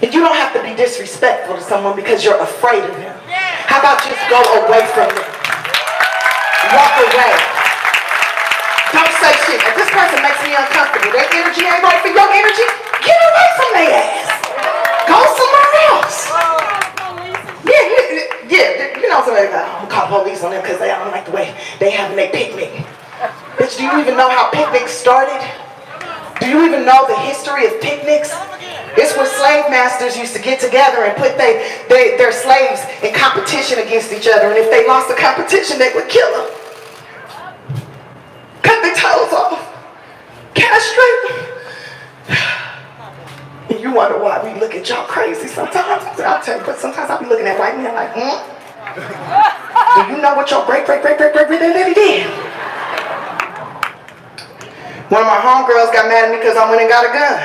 G: And you don't have to be disrespectful to someone because you're afraid of them. How about just go away from them? Walk away. Don't say shit. If this person makes me uncomfortable, their energy ain't right for your energy, get away from their ass. Go somewhere else. Yeah, you know somebody like, I'm gonna call police on them because they don't like the way they having their picnic. Bitch, do you even know how picnics started? Do you even know the history of picnics? It's where slave masters used to get together and put their slaves in competition against each other, and if they lost the competition, they would kill them. Cut their toes off. Castrate them. And you wonder why we look at y'all crazy sometimes. I'll tell you, but sometimes I'll be looking at white men like, do you know what your great-great-great-great-great-daddy did? One of my homegirls got mad at me because I went and got a gun.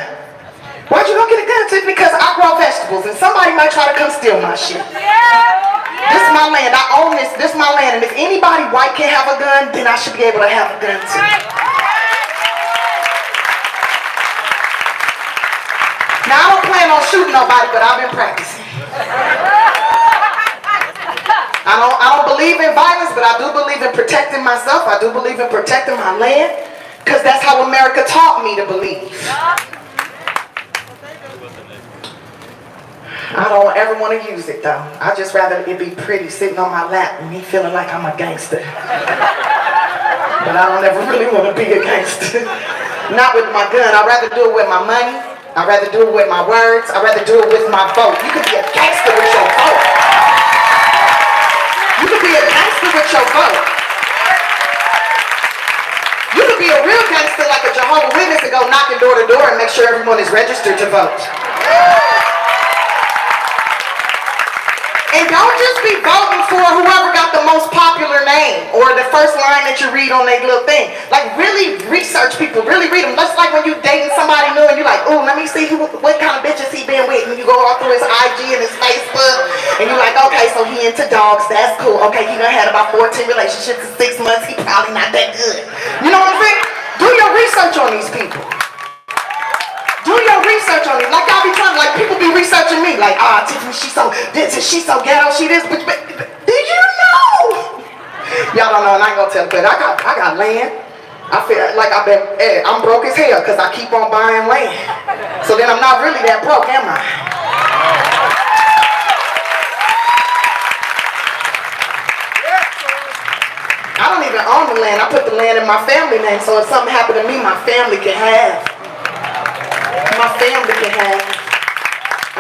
G: Why'd you go get a gun? It's because I grow vegetables and somebody might try to come steal my shit. This is my land. I own this. This is my land. And if anybody white can have a gun, then I should be able to have a gun too. Now, I don't plan on shooting nobody, but I've been practicing. I don't believe in violence, but I do believe in protecting myself. I do believe in protecting my land, because that's how America taught me to believe. I don't ever want to use it, though. I just rather it be pretty sitting on my lap and me feeling like I'm a gangster. But I don't ever really want to be a gangster. Not with my gun. I'd rather do it with my money. I'd rather do it with my words. I'd rather do it with my vote. You could be a gangster with your vote. You could be a gangster with your vote. You could be a real gangster like a Jehovah's Witness and go knocking door to door and make sure everyone is registered to vote. And don't just be voting for whoever got the most popular name or the first line that you read on their little thing. Like, really research people, really read them. That's like when you dating somebody new and you're like, ooh, let me see what kind of bitches he been with, and you go all through his IG and his Facebook, and you're like, okay, so he into dogs, that's cool. Okay, he done had about 14 relationships in 6 months, he probably not that good. You know what I'm saying? Do your research on these people. Do your research on it. Like I be trying, like people be researching me, like, Tiffany, she's so this, she's so ghetto, she this, but did you know? Y'all don't know, and I ain't gonna tell, but I got land. I feel like I'm broke as hell because I keep on buying land. So then I'm not really that broke, am I? I don't even own the land. I put the land in my family name, so if something happened to me, my family can have. My family can have.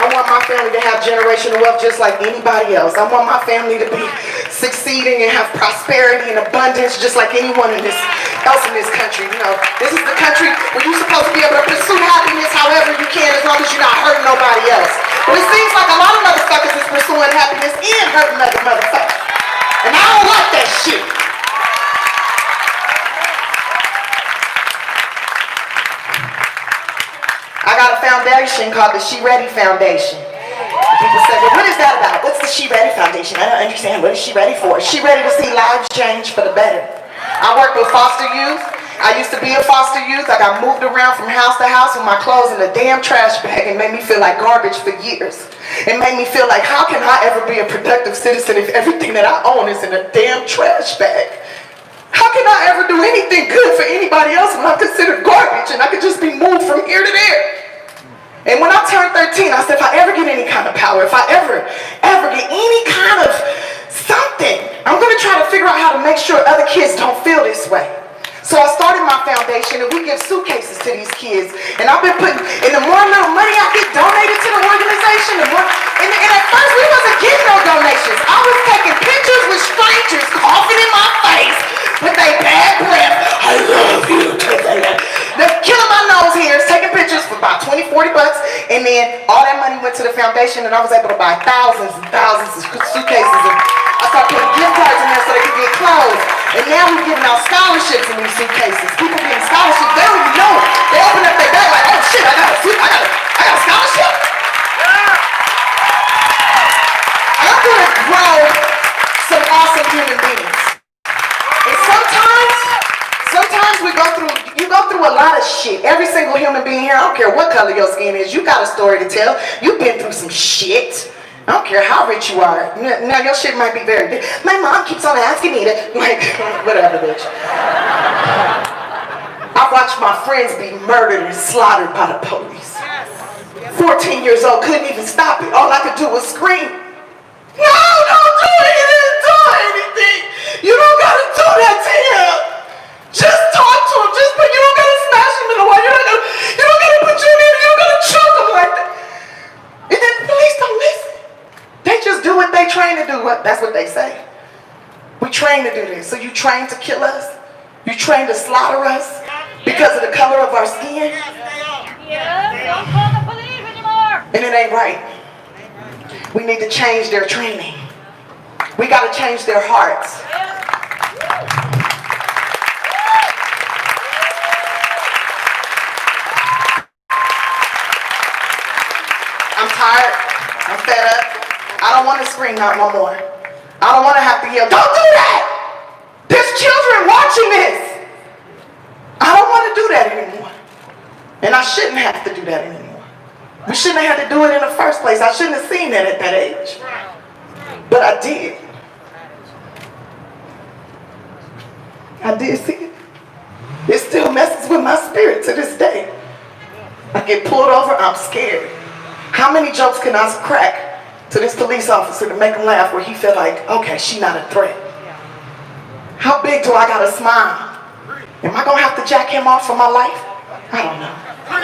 G: I want my family to have generational wealth just like anybody else. I want my family to be succeeding and have prosperity and abundance just like anyone else in this country. You know, this is the country where you're supposed to be able to pursue happiness however you can as long as you're not hurting nobody else. But it seems like a lot of motherfuckers is pursuing happiness and hurting other motherfuckers. And I don't like that shit. I got a foundation called the She Ready Foundation. People say, well, what is that about? What's the She Ready Foundation? I don't understand. What is she ready for? She ready to see lives change for the better. I work with foster youth. I used to be a foster youth. I got moved around from house to house with my clothes in a damn trash bag and made me feel like garbage for years. It made me feel like, how can I ever be a productive citizen if everything that I own is in a damn trash bag? How can I ever do anything good for anybody else when I'm considered garbage and I could just be moved from here to there? And when I turned 13, I said, if I ever get any kind of power, if I ever get any kind of something, I'm going to try to figure out how to make sure other kids don't feel this way. So I started my foundation, and we give suitcases to these kids. And I've been putting, and the more little money I get donated to the organization, the more, and at first we wasn't getting no donations. I was taking pictures with strangers coughing in my face with their bad breath. I love you. They're killing my nose hairs, taking pictures for about 20, 40 bucks, and then all that money went to the foundation, and I was able to buy thousands and thousands of suitcases, and I started putting gift cards in there so they could get clothes. And now we're giving out scholarships in these suitcases. People getting scholarships, they don't even know it. They open up their bag like, oh shit, I got a scholarship. I'm gonna grow some awesome human beings. And sometimes you go through a lot of shit. Every single human being here, I don't care what color your skin is, you got a story to tell. You've been through some shit. I don't care how rich you are. Now your shit might be very good. My mom keeps on asking me to, like, whatever, bitch. I watched my friends be murdered and slaughtered by the police. 14 years old, couldn't even stop it. All I could do was scream. No, don't do it. He didn't do anything. You don't gotta do that to him. Just talk to him. But you don't gotta smash him in the wall. You don't gotta put you in there. You don't gotta choke him like that. And then the police don't listen. They just do what they train to do. That's what they say. We train to do this. So you train to kill us? You train to slaughter us because of the color of our skin?
H: Don't call the police anymore.
G: And it ain't right. We need to change their training. We got to change their hearts. I'm tired. I'm fed up. I don't want to scream out no more. I don't want to have to yell, don't do that! There's children watching this! I don't want to do that anymore. And I shouldn't have to do that anymore. We shouldn't have had to do it in the first place. I shouldn't have seen that at that age. But I did. I did see it. It still messes with my spirit to this day. I get pulled over, I'm scared. How many jokes can I crack to this police officer to make him laugh where he feel like, okay, she not a threat? How big do I gotta smile? Am I gonna have to jack him off for my life? I don't know. I'm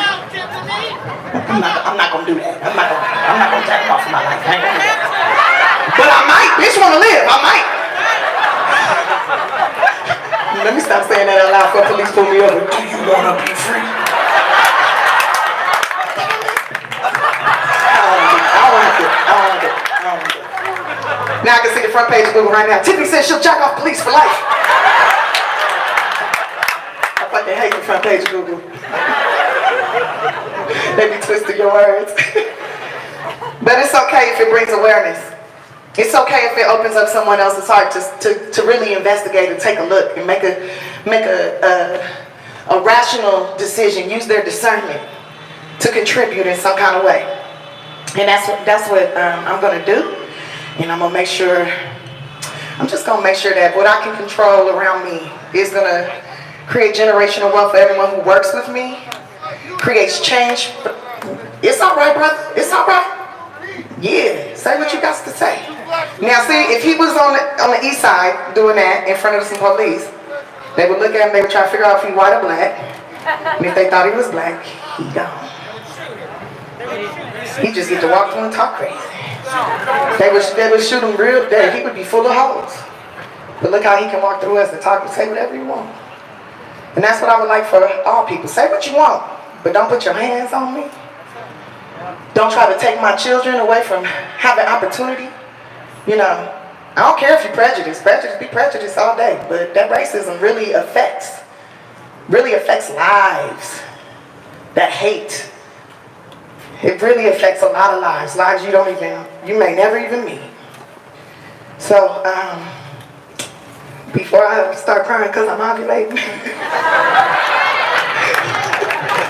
G: not gonna do that. I'm not gonna jack him off for my life. I ain't gonna do that. But I might. Bitch wanna live. I might. Let me stop saying that out loud before police pull me over. Do you wanna be free? Now I can see the front page of Google right now. Tiffany says she'll jack off police for life. I fucking hate the front page of Google. They be twisting your words. But it's okay if it brings awareness. It's okay if it opens up someone else's heart to really investigate and take a look and make a rational decision, use their discernment to contribute in some kind of way. And that's what I'm gonna do. And I'm just gonna make sure that what I can control around me is gonna create generational wealth for everyone who works with me, creates change. It's all right, brother, it's all right. Yeah, say what you got to say. Now see, if he was on the east side doing that in front of some police, they would look at him, they would try to figure out if he white or black. And if they thought he was black, he gone. He just get to walk through and talk crazy. They would shoot him real dead. He would be full of holes. But look how he can walk through us and talk and say whatever you want. And that's what I would like for all people. Say what you want, but don't put your hands on me. Don't try to take my children away from having opportunity. You know, I don't care if you're prejudiced. Prejudice be prejudiced all day. But that racism really affects lives. That hate. It really affects a lot of lives. Lives you may never even meet. So, before I start crying because I'm ovulating,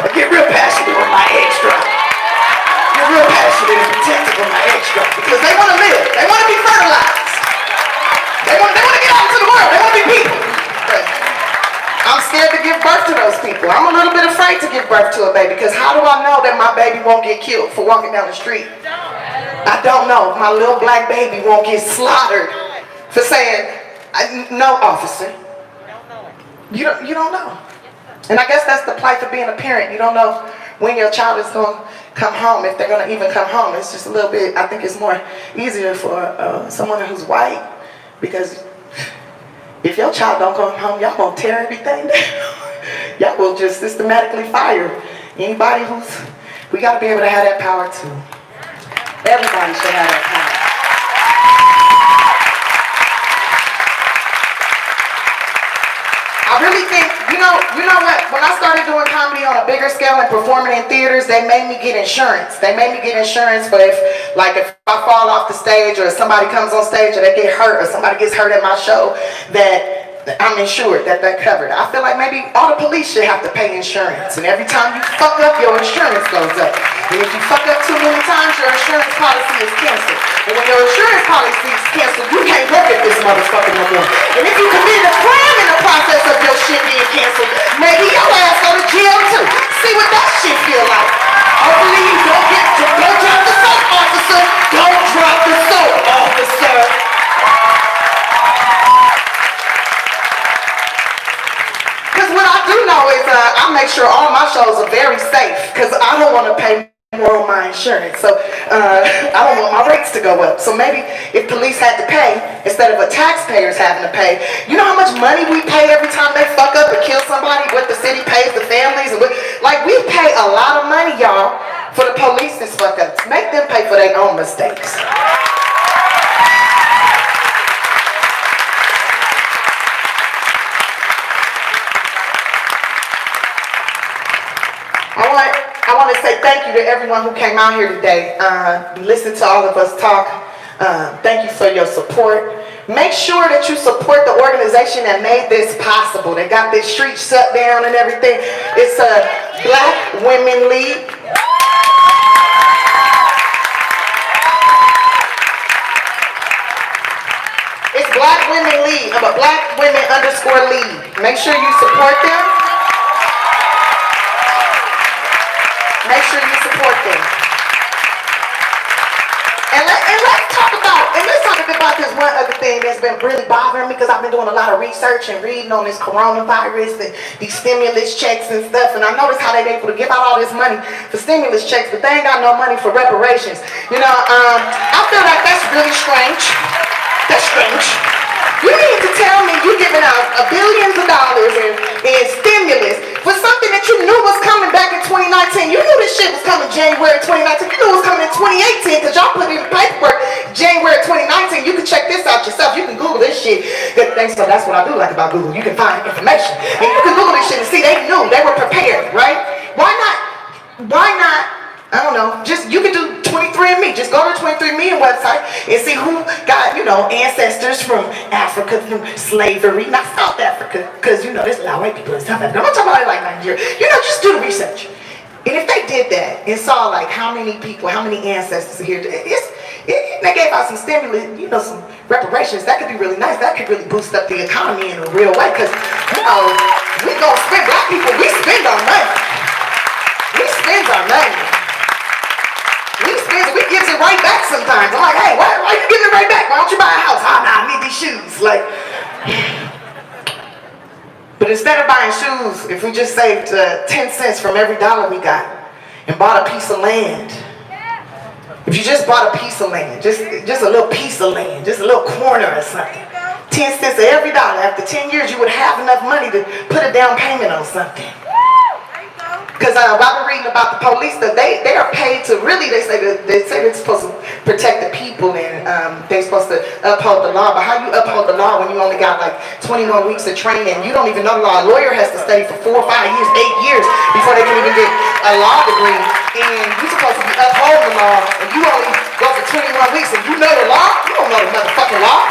G: I get real passionate with my extra. Get real passionate and protective with my extra. Because they want to live. They want to be fertilized. They want to get out into the world. They want to be people. But I'm scared to give birth to those people. I'm a little bit afraid to give birth to a baby because how do I know that my baby won't get killed for walking down the street? I don't know if my little black baby won't get slaughtered for saying, no, officer. You don't know. And I guess that's the plight of being a parent. You don't know when your child is going to come home, if they're going to even come home. It's just a little bit, I think it's more easier for someone who's white because if your child don't come home, y'all gonna tear everything down. Y'all will just systematically fire anybody we gotta be able to have that power too. Everybody should have that power. I really think, you know what, when I started doing comedy on a bigger scale and performing in theaters, they made me get insurance. They made me get insurance for if I fall off the stage or if somebody comes on stage or they get hurt or somebody gets hurt at my show, that I'm insured, that they're covered. I feel like maybe all the police should have to pay insurance. And every time you fuck up, your insurance goes up. And if you fuck up too many times, your insurance policy is canceled. And when your insurance policy is canceled, you can't work at this motherfucker no more. And if you commit a crime in the process of your shit being canceled, maybe your ass go to jail too. See what that shit feel like. Hopefully you don't drop the soap, officer. Don't drop the soap, officer. Because what I do know is I make sure all my shows are very safe because I don't want to pay more on my insurance. So I don't want my rates to go up. So maybe if police had to pay instead of taxpayers having to pay, you know how much money we pay every time they fuck up and kill somebody, what the city pays the families, and we pay a lot of money, y'all, for the police to fuck ups. Make them pay for their own mistakes. I want to say thank you to everyone who came out here today. Listen to all of us talk. Thank you for your support. Make sure that you support the organization that made this possible. They got this street shut down and everything. It's a Black Women League. It's Black Women League. I'm a Black Women _League. Make sure you support them. Make sure you support them. And let's talk about this one other thing that's been really bothering me because I've been doing a lot of research and reading on this coronavirus and these stimulus checks and stuff. And I noticed how they're able to give out all this money for stimulus checks, but they ain't got no money for reparations. You know, I feel like that's really strange. That's strange. You need to tell me you're giving out billions of dollars in stimulus for something that you knew was coming back in 2019. You knew this shit was coming January 2019. You knew it was coming in 2018 because y'all put in the paperwork January 2019. You can check this out yourself. You can Google this shit. Good thing, so that's what I do like about Google. You can find information. And you can Google this shit and see they knew. They were prepared, right? Why not Just go to the 23andMe website and see who got, ancestors from Africa, from slavery, not South Africa, because, there's a lot of white people in South Africa. I'm not talking about it like Nigeria. Just do the research. And if they did that and saw like how many people, how many ancestors are here, they gave out some stimulus, some reparations, that could be really nice. That could really boost up the economy in a real way, because, we gonna spend, black people, we spend our money. We spend our money. We gives it right back sometimes. I'm like, hey, why you giving it right back? Why don't you buy a house? Oh, nah, I need these shoes. But instead of buying shoes, if we just saved 10 cents from every dollar we got and bought a piece of land, if you just bought a piece of land, just a little piece of land, just a little corner or something, 10 cents of every dollar, after 10 years you would have enough money to put a down payment on something. Because I've been reading about the police, that they are paid to really, they say they're supposed to protect the people and they're supposed to uphold the law. But how you uphold the law when you only got like 21 weeks of training? You don't even know the law. A lawyer has to study for 4 or 5 years, 8 years before they can even get a law degree. And you're supposed to be upholding the law, and you only go for 21 weeks and you know the law? You don't know the motherfucking law.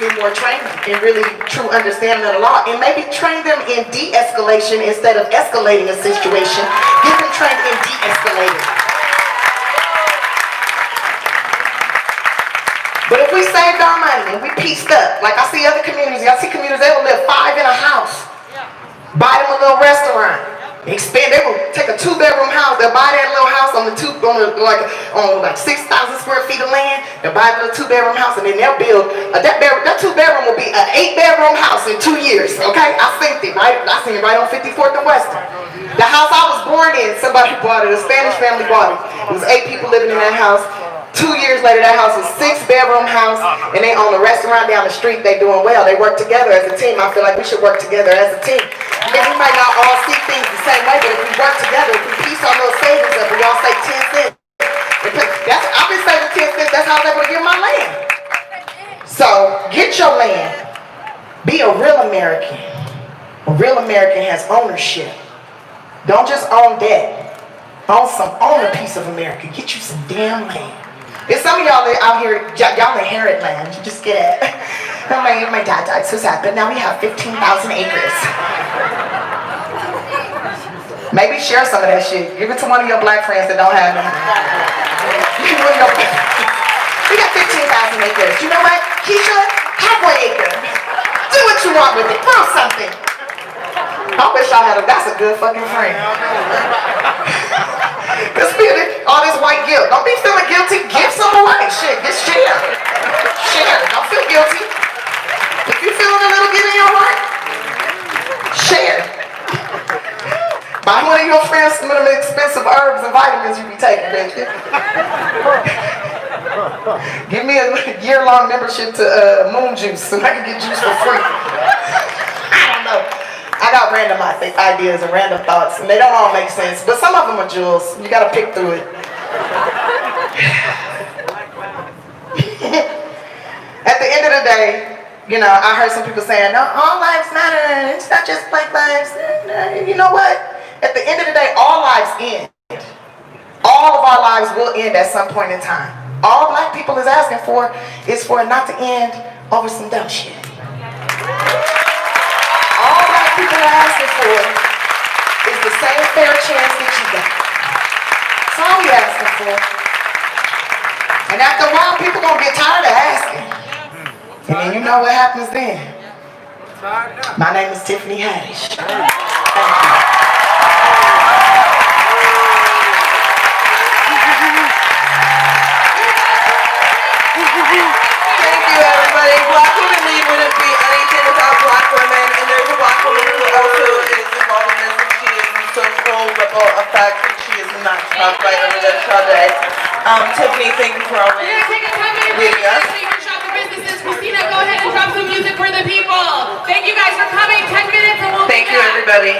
G: Need more training and really true understanding of the law, and maybe train them in de-escalation instead of escalating a situation. Get them trained in de-escalating. But if we saved our money and we pieced up, like I see other communities, I see communities, they will live 5 in a house, buy them a little restaurant, expand. They will take a 2-bedroom house. They'll buy that little house on 6,000 square feet of land. They'll buy a little 2-bedroom house, and then they'll build that 2-bedroom will be an 8-bedroom house in 2 years. Okay, I seen it right on 54th and Western. The house I was born in, somebody bought it. A Spanish family bought it. It was 8 people living in that house. 2 years later, that house was a 6-bedroom house, and they own a restaurant down the street. They doing well. They work together as a team. I feel like we should work together as a team. Because we might not all see things the same way, but if we work together, if we piece our little savings up, we all say 10 cents. I've been saving 10 cents. That's how I was able to get my land. So get your land. Be a real American. A real American has ownership. Don't just own debt. Own a piece of America. Get you some damn land. There's some of y'all out here, y'all inherit land. You just get it. My dad died so sad, but now we have 15,000 acres. Maybe share some of that shit. Give it to one of your black friends that don't have none. We got 15,000 acres. You know what? Keisha, have 1 acre. Do what you want with it. Grow something. I wish y'all had that's a good fucking friend. All this white guilt. Don't be feeling guilty. Give some away. Shit, just share. Share. Don't feel guilty. If you're feeling a little good in your heart, share. Buy one of your friends some of them expensive herbs and vitamins you be taking, bitch. Give me a year-long membership to Moon Juice so I can get juice for free. I don't know. I got random ideas and random thoughts, and they don't all make sense, but some of them are jewels. You gotta pick through it. At the end of the day, I heard some people saying, no, all lives matter. It's not just black lives. You know what? At the end of the day, all lives end. All of our lives will end at some point in time. All black people is asking for is for it not to end over some dumb shit. All black people are asking for is the same fair chance that you got. That's all we asking for. And after a while, people gonna get tired of asking. And then you know what happens then. My name is Tiffany Haddish. Thank you.
B: Thank you, everybody. Black Women Lead wouldn't be anything without black women, and there's a black woman who also is involved in this, and she is in social ripple effect, and she is in that shop right over there, Sade. Tiffany, thank you for all
H: We're going to take a 10-minute break. Shop the businesses. Christina, go ahead and drop some music for the people. Thank you guys for coming. 10 minutes and we'll be back.
B: Thank you, everybody.